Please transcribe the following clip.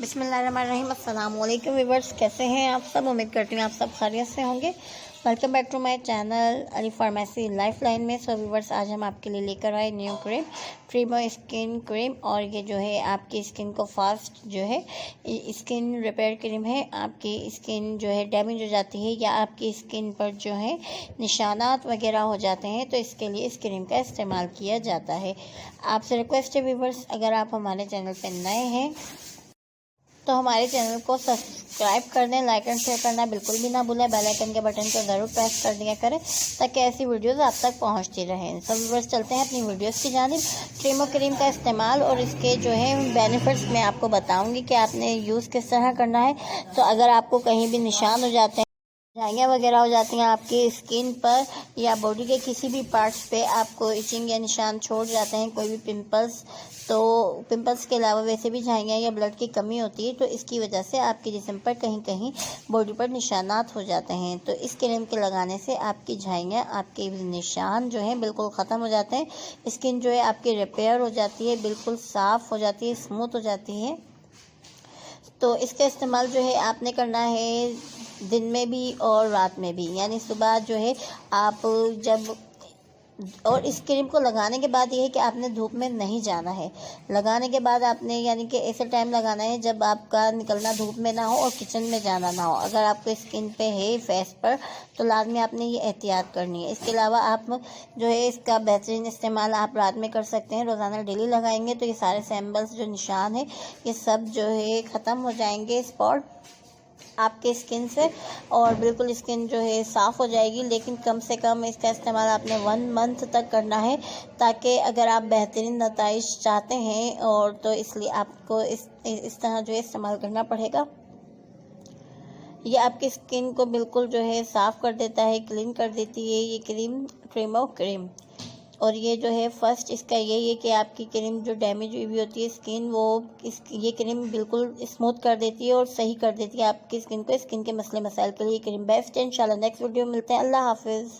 बिस्मिल्लाहिर्रहमानिर्रहीम। अस्सलाम वालेकुम व्यूअर्स, कैसे हैं आप सब? उम्मीद करती हूँ आप सब खैरियत से होंगे। Welcome back to my channel Ali pharmacy life line में। सो व्यूअर्स, आज हम आपके लिए लेकर आए new cream, Primo skin cream. और ये जो है आपकी स्किन को फास्ट जो है स्किन रिपेयर क्रीम है। आपकी स्किन जो है डैमेज हो जाती है या आपकी स्किन पर जो है निशानात वगैरह हो जाते हैं, तो इसके लिए इस क्रीम का इस्तेमाल किया जाता है। आपसे रिक्वेस्ट है व्यूअर्स, अगर आप हमारे चैनल पर नए हैं तो हमारे चैनल को सब्सक्राइब कर दें, लाइक एंड शेयर करना बिल्कुल भी ना भूलें। बेल आइकन के बटन को ज़रूर प्रेस कर दिया करें ताकि ऐसी वीडियोस आप तक पहुंचती रहें। सब व्यूअर्स, चलते हैं अपनी वीडियोस की जानिब। प्रीमो क्रीम का इस्तेमाल और इसके जो है बेनिफिट्स मैं आपको बताऊंगी कि आपने यूज़ किस तरह करना है। तो अगर आपको कहीं भी निशान हो जाते हैं, झाइयाँ वगैरह हो जाती हैं आपकी स्किन पर या बॉडी के किसी भी पार्ट्स पे, आपको इचिंग या निशान छोड़ जाते हैं, कोई भी पिंपल्स, तो पिंपल्स के अलावा वैसे भी झाइयाँ या ब्लड की कमी होती है, तो इसकी वजह से आपके जिस्म पर कहीं कहीं बॉडी पर निशानात हो जाते हैं। तो इस क्रीम के लगाने से आपकी झाइयाँ, आपके निशान जो हैं बिल्कुल ख़त्म हो जाते हैं। स्किन जो है आपकी रिपेयर हो जाती है, बिल्कुल साफ़ हो जाती है, स्मूथ हो जाती है। तो इसका इस्तेमाल जो है आपने करना है दिन में भी और रात में भी, यानी सुबह जो है आप जब, और इस क्रीम को लगाने के बाद ये है कि आपने धूप में नहीं जाना है। लगाने के बाद आपने यानी कि ऐसे टाइम लगाना है जब आपका निकलना धूप में ना हो और किचन में जाना ना हो। अगर आपको स्किन पे है, फेस पर, तो लाजमी आपने ये एहतियात करनी है। इसके अलावा आप जो है इसका बेहतरीन इस्तेमाल आप रात में कर सकते हैं। रोज़ाना डेली लगाएंगे तो ये सारे सैम्बल्स जो निशान है ये सब जो है ख़त्म हो जाएंगे, स्पॉट आपके स्किन से, और बिल्कुल स्किन जो है साफ़ हो जाएगी। लेकिन कम से कम इसका इस्तेमाल आपने 1 मंथ तक करना है, ताकि अगर आप बेहतरीन नताइज चाहते हैं, और तो इसलिए आपको इस तरह जो है इस्तेमाल करना पड़ेगा। ये आपकी स्किन को बिल्कुल जो है साफ़ कर देता है, क्लीन कर देती है ये क्रीम, प्रीमो क्रीम। और ये जो है फर्स्ट इसका यही है कि आपकी क्रीम जो डैमेज हुई होती है स्किन, वो ये क्रीम बिल्कुल स्मूथ कर देती है और सही कर देती है आपकी स्किन को। स्किन के मसले मसाइल के लिए ये क्रीम बेस्ट है। इंशाल्लाह नेक्स्ट वीडियो में मिलते हैं। अल्लाह हाफिज़।